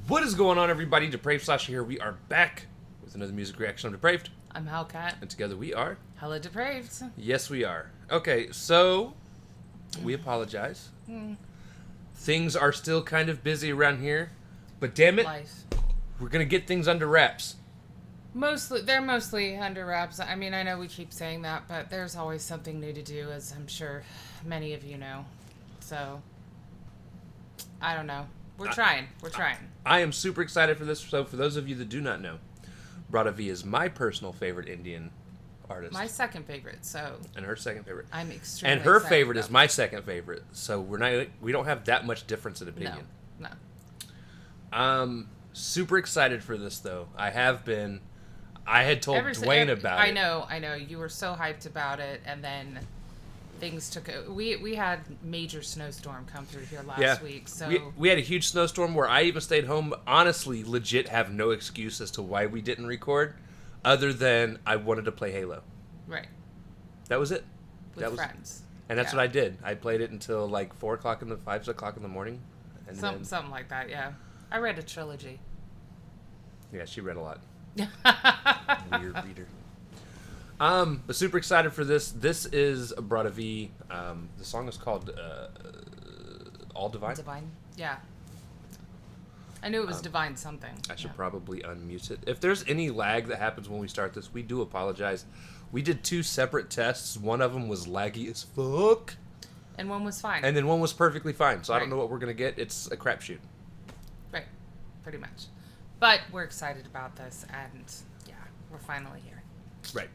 What is going on, everybody? Depraved Slasher here. We are back with another music reaction. I'm Depraved. I'm Hellcat. And together we are... HellaDepraved. Yes, we are. Okay, so... we apologize. Things are still kind of busy around here. But damn it, Life. we're going to get things under wraps. They're mostly under wraps. I mean, I know we keep saying that, but there's always something new to do, as I'm sure many of you know. So, I don't know. We're trying. I am super excited for this. So, for those of you that do not know, Brodha V is my personal favorite Indian artist. My second favorite, so... And her second favorite. I'm extremely And her excited favorite about is my second favorite. So, we don't have that much difference in opinion. No. Super excited for this, though. I have been... I had told Dwayne about it. I know. You were so hyped about it, and then things took... We had major snowstorm come through here last week, so... We had a huge snowstorm where I even stayed home. Honestly, legit have no excuse as to why we didn't record, other than I wanted to play Halo. Right. That was it. With friends. And that's what I did. I played it until like 5 o'clock in the morning. And Something like that, yeah. I read a trilogy. Yeah, she read a lot. Weird reader. But super excited for this. This is Brodha V. The song is called All Divine. Divine, yeah. I knew it was divine something. I should probably unmute it. If there's any lag that happens when we start this, we do apologize. We did 2 separate tests. One of them was laggy as fuck. And one was fine. And then one was perfectly fine. So I don't know what we're going to get. It's a crapshoot. Right. Pretty much. But we're excited about this, and yeah, we're finally here. Right.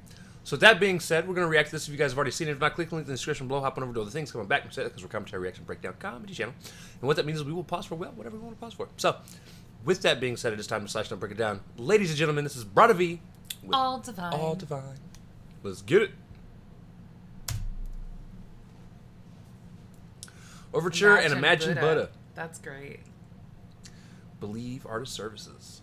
So that being said, we're going to react to this. If you guys have already seen it, if not, click the link in the description below. Hop on over to other things. Coming back and say that because we're commentary, reaction, breakdown, comedy channel. And what that means is we will pause for, well, whatever we want to pause for. So, with that being said, it is time to slash down, break it down. Ladies and gentlemen, this is Brodha V. With All Divine. All Divine. Let's get it. Overture and Imagine Buddha. That's great. Believe Artist Services.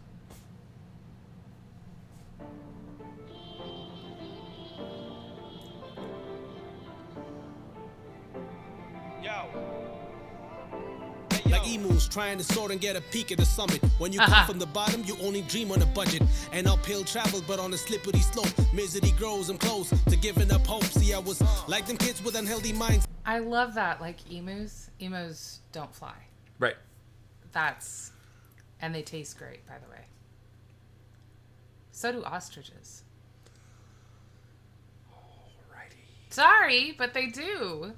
Like emus trying to soar and get a peek at the summit. When you come from the bottom, you only dream on a budget. An uphill travel, but on a slippery slope. Misery grows, I'm close to giving up hope. See, I was like them kids with unhealthy minds. I love that, like emus. Emus don't fly. Right. And they taste great, by the way. So do ostriches. Alrighty. Sorry, but they do.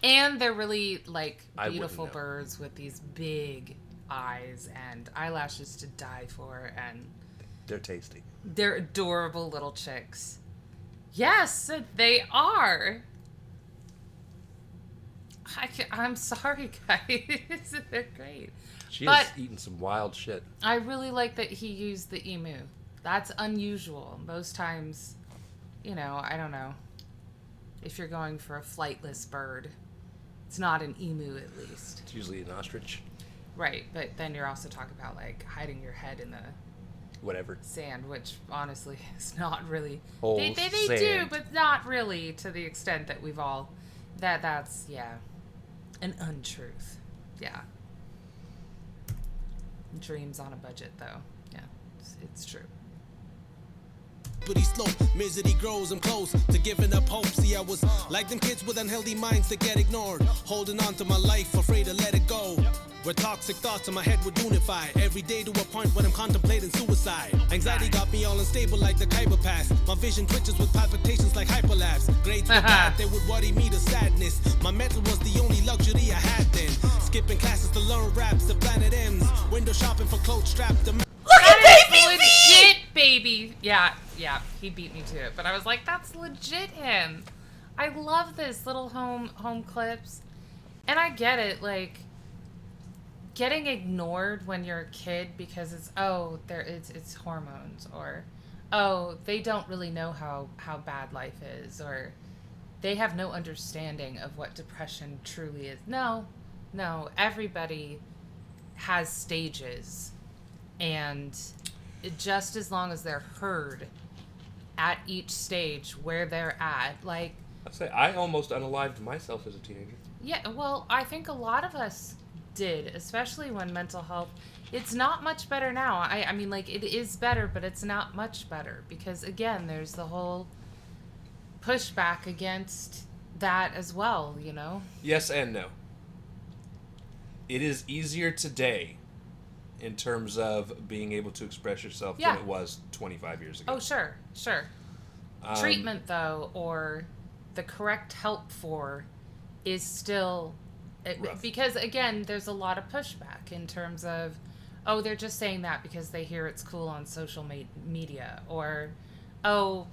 And they're really, like, beautiful know. birds with these big eyes and eyelashes to die for, and... They're tasty. They're adorable little chicks. Yes, they are. I'm sorry, guys. They're great. She is eating some wild shit. I really like that he used the emu. That's unusual. Most times, you know, I don't know. If you're going for a flightless bird, it's not an emu, at least. It's usually an ostrich. Right, but then you're also talking about, like, hiding your head in the... whatever. Sand, which, honestly, is not really... Whole They do, but not really to the extent that we've all... That's, yeah, an untruth. Yeah. Dreams on a budget, though. Yeah, it's true. Slope, misery grows, I'm close to giving up hope. See, I was like them kids with unhealthy minds that get ignored. Holding on to my life, afraid to let it go. Where toxic thoughts in my head would unify. Every day to a point when I'm contemplating suicide. Anxiety got me all unstable like the Khyber Pass. My vision twitches with palpitations like hyperlapse. Grades were bad, they would worry me to sadness. My mental was the only luxury I had then. Skipping classes to learn raps, the planet ends. Window shopping for clothes strapped to... Look at baby legit, baby. Yeah, he beat me to it. But I was like, that's legit him. I love this little home clips. And I get it, like... getting ignored when you're a kid because it's it's hormones, or they don't really know how bad life is, or they have no understanding of what depression truly is. No, everybody has stages, and just as long as they're heard at each stage where they're at, like I say I almost unalived myself as a teenager. Yeah, well, I think a lot of us did, especially when mental health. It's not much better now. I mean, like, it is better, but it's not much better because, again, there's the whole pushback against that as well, you know? Yes and no. It is easier today in terms of being able to express yourself than it was 25 years ago. Oh, sure. Treatment, though, or the correct help for is still... because, again, there's a lot of pushback in terms of, oh, they're just saying that because they hear it's cool on social media. Or, oh,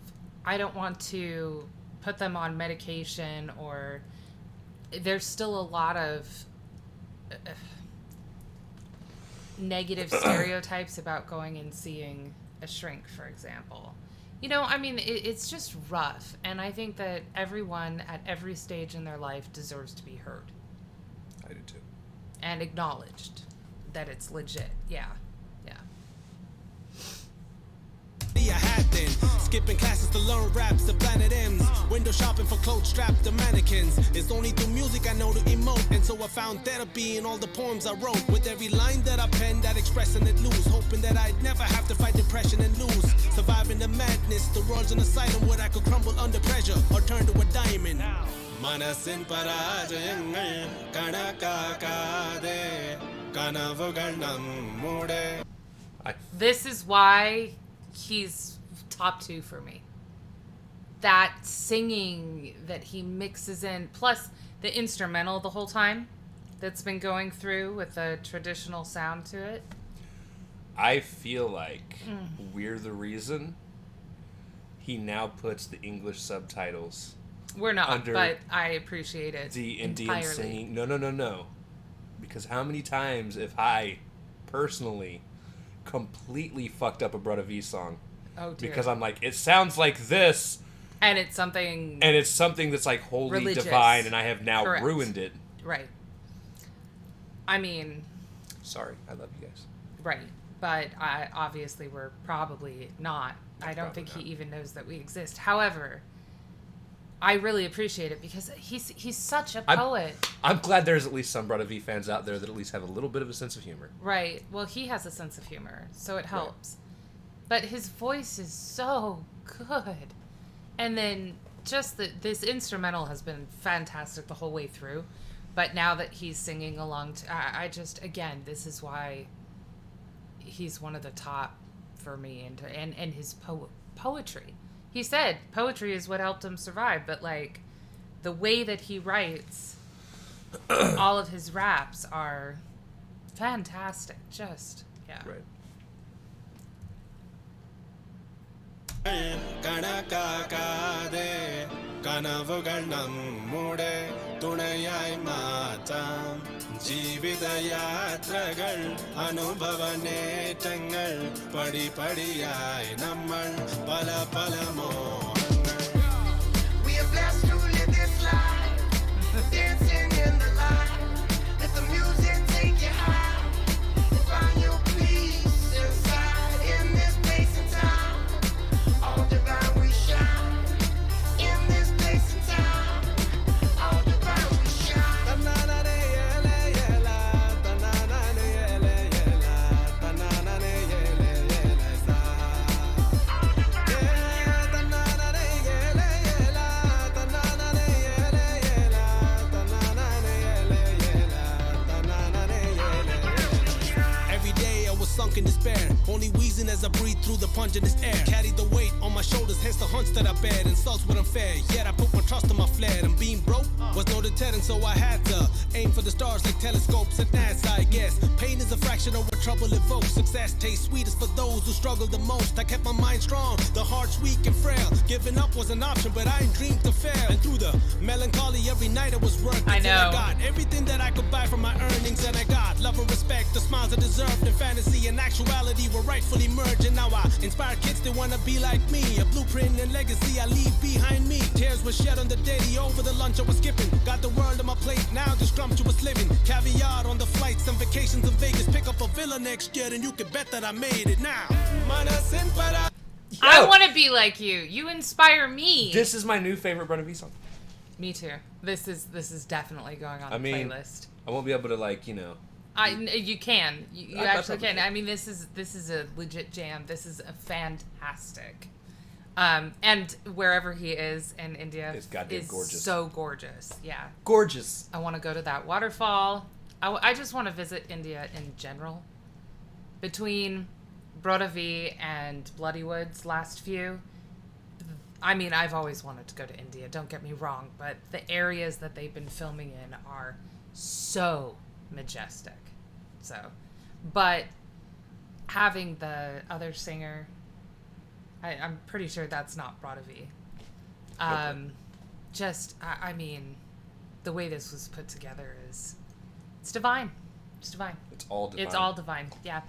I don't want to put them on medication. Or there's still a lot of negative stereotypes about going and seeing a shrink, for example. You know, I mean, it's just rough. And I think that everyone at every stage in their life deserves to be heard. I do too. And acknowledged that it's legit. Yeah. I had then skipping classes to learn raps, the planet M's. Window shopping for clothes strapped to mannequins. It's only through music I know to emote, and so I found therapy in all the poems I wrote. With every line that I penned, I'd express and it lose, hoping that I'd never have to fight depression and lose. Surviving the madness, the world's an asylum where I could crumble under pressure or turn to a diamond. Manasin parajayangal kanakakade kanavugal nammude. This is why he's top 2 for me. That singing that he mixes in, plus the instrumental the whole time that's been going through with the traditional sound to it. I feel like we're the reason he now puts the English subtitles. We're not, but I appreciate it. The Indian entirely. singing. No. Because how many times if I personally completely fucked up a Brodha V song? Oh, dear. Because I'm like, it sounds like this. And it's something... And it's something that's like wholly religious. divine, and I have now Correct. ruined it. Right. I mean... Sorry, I love you guys. Right. But obviously we're probably not. I don't Probably think not. he even knows that we exist. However, I really appreciate it because he's such a poet. I'm glad there's at least some Brodha V fans out there that at least have a little bit of a sense of humor. Right. Well, he has a sense of humor, so it helps. Right. But his voice is so good. And then just this instrumental has been fantastic the whole way through. But now that he's singing along, I just, again, this is why he's one of the top for me. And his poetry. He said poetry is what helped him survive. But, like, the way that he writes, all of his raps are fantastic. Just, yeah. Right. Kanakakade kanavugal nammude tunayai maatam jeevitha yatragal anubhava netangal padi padiyai nammal pala mohangal. We are blessed to live this life, dancing in the light. Let the music take you high and find your peace inside in this place and time. All divine we shine in this place and time. All divine we shine. Tanana ne yele yela, tanana ne yele yela, tanana ne yele yela sa. Yeah, tanana ne yele yela, tanana ne yele yela, tanana ne yele yela, tanana ne yele yela. Every day I was sunk in despair, only wheezing as I breathe through the pungent air. Carried the weight on my shoulders, hence the hunch that I bear. Insults what unfair, yet I put my trust in my flair. And being broke was no deterrent, so I had to aim for the stars like telescopes at NASA, I guess. Pain is a fraction of what trouble evokes. Success tastes sweetest for those who struggle the most. I kept my mind strong, the heart's weak and frail. Giving up was an option, but I ain't dreamed to fail. And through the melancholy, every night I was working. I till know. I got everything that I could buy from my earnings, and I got love and respect, the smiles I deserved. In fantasy and actuality were rightfully merged, and now I inspire kids that wanna be like me. A blueprint and legacy I leave behind me. Tears were shed on the daily over the lunch I was skipping. Got the world on my plate now, just scrumptious living. Caviar on the flights and vacations in Vegas. Pick up a villa next year and you can bet that I made it now. I want to be like you. You inspire me. This is my new favorite Brodha V song. Me too. This is definitely going on the playlist. I won't be able to You can. You I actually probably can. can. I mean, this is a legit jam. This is a fantastic. And wherever he is in India It's goddamn is gorgeous. so gorgeous. Yeah. Gorgeous. I want to go to that waterfall. I just want to visit India in general. Between Brodha V and Bloody Woods last few, I mean, I've always wanted to go to India, don't get me wrong, but the areas that they've been filming in are so majestic. So, but having the other singer, I'm pretty sure that's not Brodha V. I mean, the way this was put together it's divine. It's divine. It's all divine. It's all divine. Yeah.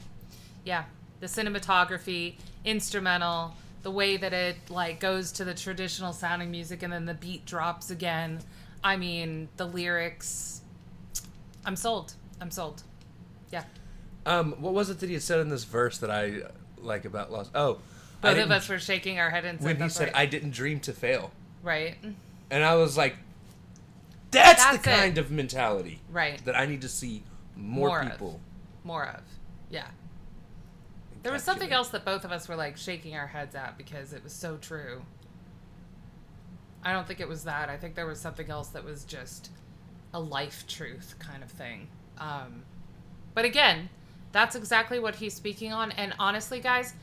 Yeah. The cinematography, instrumental, the way that it goes to the traditional sounding music and then the beat drops again. I mean, the lyrics. I'm sold. Yeah. What was it that he had said in this verse that I like about Lost? Oh, Both of us were shaking our head and said when he that's said, right. "I didn't dream to fail," Right. and I was like, "That's the it. kind of mentality Right. that I need to see more More people." of. Yeah. There was something else that both of us were shaking our heads at because it was so true. I don't think it was that. I think there was something else that was just a life truth kind of thing. But again, that's exactly what he's speaking on. And honestly, guys,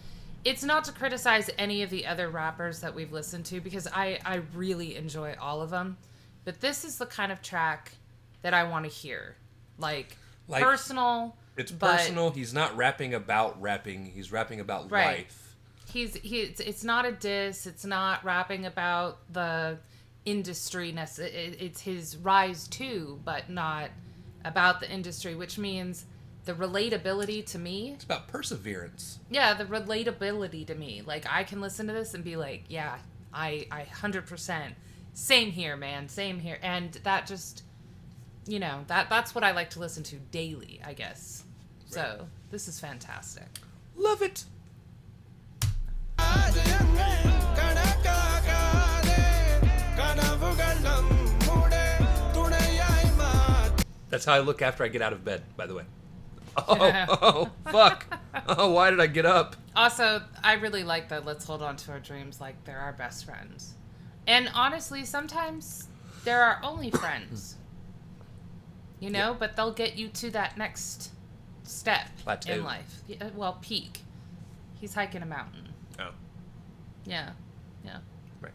it's not to criticize any of the other rappers that we've listened to because I really enjoy all of them. But this is the kind of track that I want to hear. Personal. It's personal. He's not rapping about rapping. He's rapping about life. It's not a diss. It's not rapping about the industry. It's his rise too, but not about the industry, which means the relatability to me. It's about perseverance. Yeah, the relatability to me. I can listen to this and be like, yeah, I 100%. Same here, man. Same here. And that just, that's what I like to listen to daily, I guess. Right. So, this is fantastic. Love it. That's how I look after I get out of bed, by the way. Oh, fuck. Oh, why did I get up? Also, I really like the let's hold on to our dreams like they're our best friends. And honestly, sometimes they're our only friends. But they'll get you to that next step Plateau. in life. Yeah, well, peak. He's hiking a mountain. Oh, Yeah. right.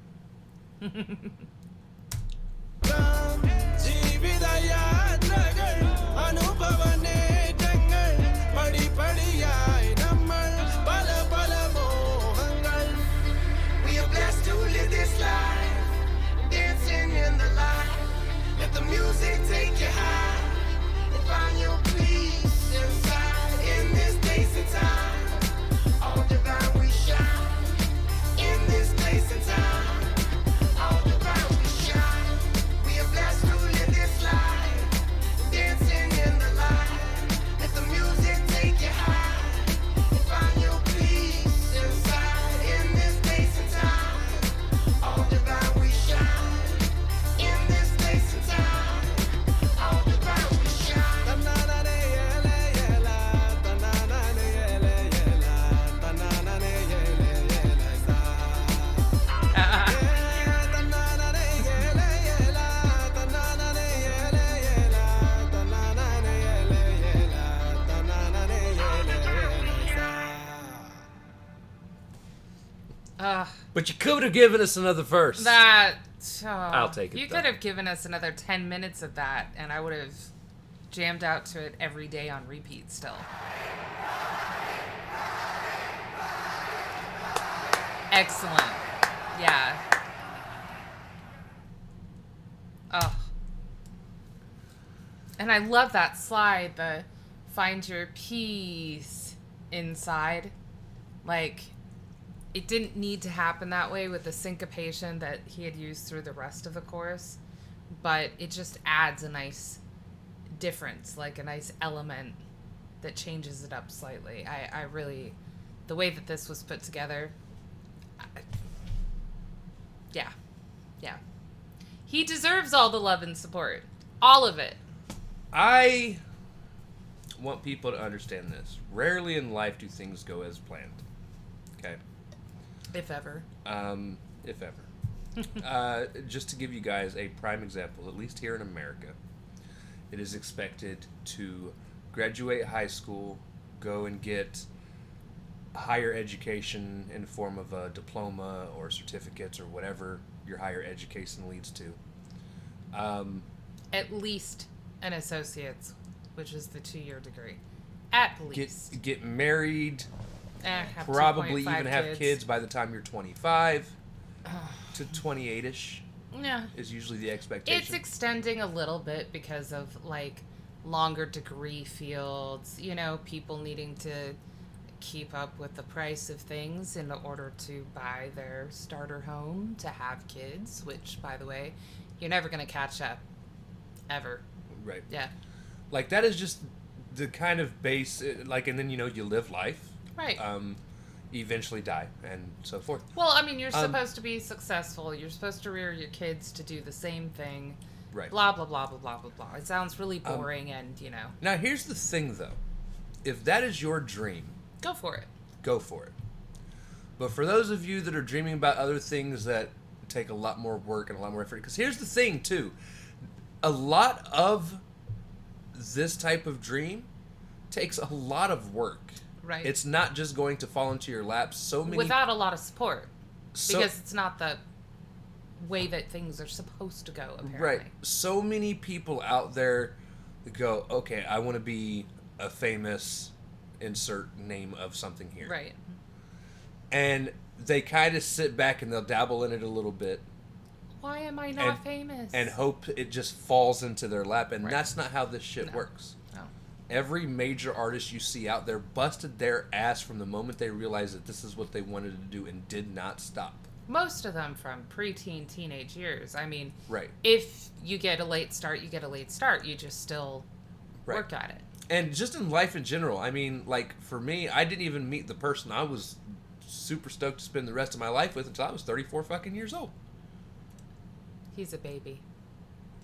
We are blessed to live this life, dancing in the light. Let the music take you high and find your peace inside. In this place and time, all divine we shine. In this place and time, all divine we shine. We are blessed to live this life, dancing in the light. Let the music take you high and find your peace inside. In this place and time, all divine we shine. In this place and time, all divine we shine. But you could have given us another verse. I'll take it, You though. could have given us another 10 minutes of that, and I would have jammed out to it every day on repeat still. Excellent. Yeah. Oh. And I love that slide, the find your peace inside. It didn't need to happen that way with the syncopation that he had used through the rest of the chorus, but it just adds a nice difference, a nice element that changes it up slightly. I really, the way that this was put together, yeah. He deserves all the love and support. All of it. I want people to understand this. Rarely in life do things go as planned. Okay? If ever. If ever. Just to give you guys a prime example, at least here in America, it is expected to graduate high school, go and get higher education in the form of a diploma or certificates or whatever your higher education leads to. At least an associate's, which is the 2-year degree. At least. Get married, Have probably 2.5 even have kids by the time you're 25 to 28-ish. Yeah. Is usually the expectation. It's extending a little bit because of, like, longer degree fields, you know, people needing to keep up with the price of things in order to buy their starter home to have kids, which, by the way, you're never going to catch up. Ever. Right. Yeah. Like, that is just the kind of base, like, and then, you know, you live life. Right. Eventually die, and so forth. Well, I mean, you're supposed to be successful. You're supposed to rear your kids to do the same thing. Right. Blah, blah, blah, blah, blah, blah, blah. It sounds really boring and, you know. Now, here's the thing, though. If that is your dream, Go for it. go for it. But for those of you that are dreaming about other things that take a lot more work and a lot more effort, because here's the thing, too. A lot of this type of dream takes a lot of work. Right. It's not just going to fall into your lap. So many Without a lot of support. Because it's not the way that things are supposed to go, apparently. Right. So many people out there go, okay, I want to be a famous insert name of something here. Right. And they kind of sit back and they'll dabble in it a little bit. Why am I not famous? And hope it just falls into their lap. And Right. that's not how this shit works. No. Every major artist you see out there busted their ass from the moment they realized that this is what they wanted to do and did not stop. Most of them from preteen, teenage years. I mean, Right. if you get a late start, you get a late start. You just still work at it. And just in life in general, I mean, like, for me, I didn't even meet the person I was super stoked to spend the rest of my life with until I was 34 fucking years old. He's a baby.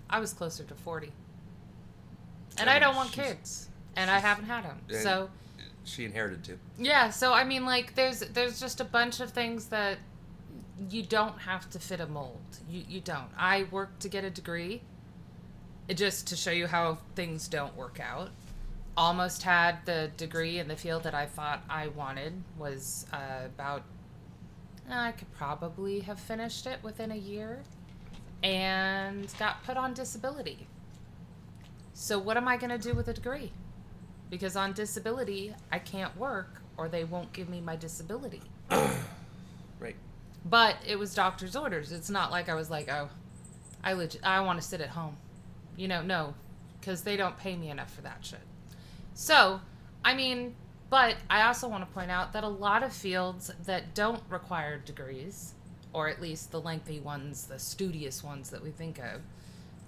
I was closer to 40. And I don't want kids. And I haven't had them. So she inherited too. yeah, so I mean, like, there's just a bunch of things that you don't have to fit a mold. You don't. I worked to get a degree, just to show you how things don't work out. Almost had the degree in the field that I thought I wanted. Was I could probably have finished it within a year, and got put on disability. So what am I going to do with a degree? Because on disability, I can't work, or they won't give me my disability. Right. But it was doctor's orders. It's not like I was like, oh, I want to sit at home. You know, no, because they don't pay me enough for that shit. So, I mean, but I also want to point out that a lot of fields that don't require degrees, or at least the lengthy ones, the studious ones that we think of,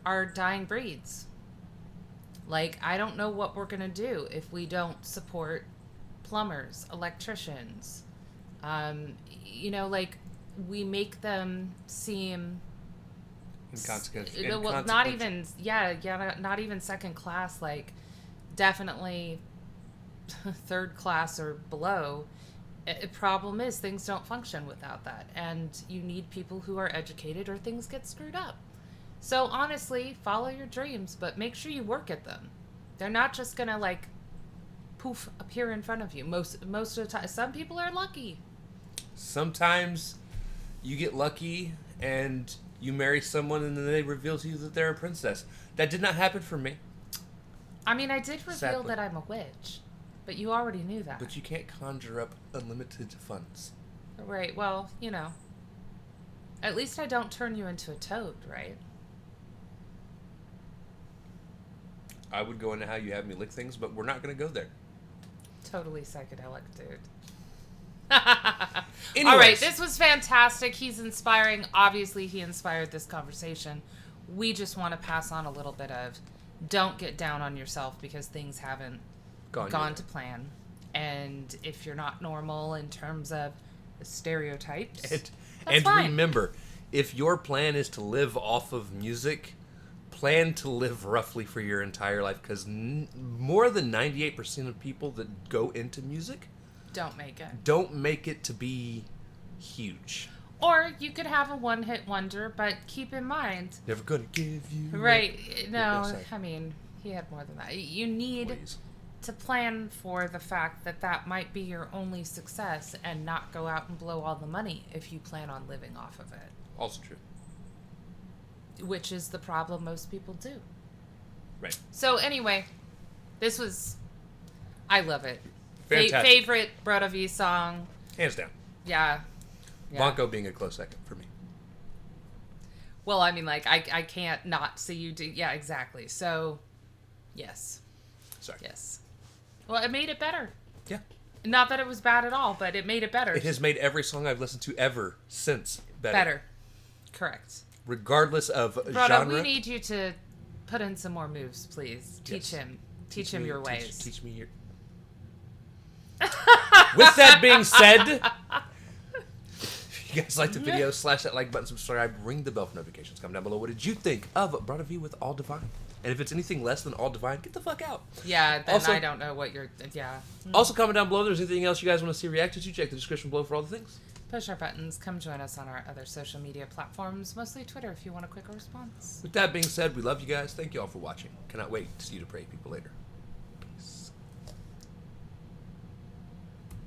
are dying breeds. Like, I don't know what we're going to do if we don't support plumbers, electricians. You know, like, we make them seem... Inconsequential. Well, not even, not even second class, like, definitely third class or below. The problem is things don't function without that, and you need people who are educated or things get screwed up. So honestly, follow your dreams, but make sure you work at them. They're not just gonna, like, poof, appear in front of you most of the time. Some people are lucky. Sometimes you get lucky and you marry someone and then they reveal to you that they're a princess. That did not happen for me. I mean, I did reveal Sadly. that I'm a witch, but you already knew that. But you can't conjure up unlimited funds. Right, well, you know. At least I don't turn you into a toad, right? I would go into how you have me lick things, but we're not going to go there. Totally psychedelic, dude. Anyways. All right, this was fantastic. He's inspiring. Obviously, he inspired this conversation. We just want to pass on a little bit of don't get down on yourself because things haven't gone to plan. And if you're not normal in terms of stereotypes, And fine. remember, if your plan is to live off of music, plan to live roughly for your entire life, because more than 98% of people that go into music don't make it to be huge. Or you could have a one-hit wonder, but keep in mind, never gonna give you right. No, I mean, he had more than that. You need to plan for the fact that that might be your only success, and not go out and blow all the money if you plan on living off of it. Also true. Which is the problem most people do. Right. So anyway, I love it. Fantastic. Favorite Brodha V song. Hands down. Yeah. Blanco being a close second for me. Well, I mean, like, I can't not see you do... Yeah, exactly. So, yes. Sorry. Yes. Well, it made it better. Yeah. Not that it was bad at all, but it made it better. It has made every song I've listened to ever since better. Correct. Regardless of Brodha, genre. we need you to put in some more moves, please. Teach him me, your ways. Teach me your... With that being said, if you guys like the video, slash that like button, subscribe, ring the bell for notifications. Comment down below. What did you think of Brodha V with All Divine? And if it's anything less than All Divine, get the fuck out. Yeah, then also, I don't know what you're... Yeah. Also, comment down below if there's anything else you guys want to see reacted to. Check the description below for all the things. Push our buttons. Come join us on our other social media platforms, mostly Twitter if you want a quicker response. With that being said, we love you guys. Thank you all for watching. Cannot wait to see you to pray people later.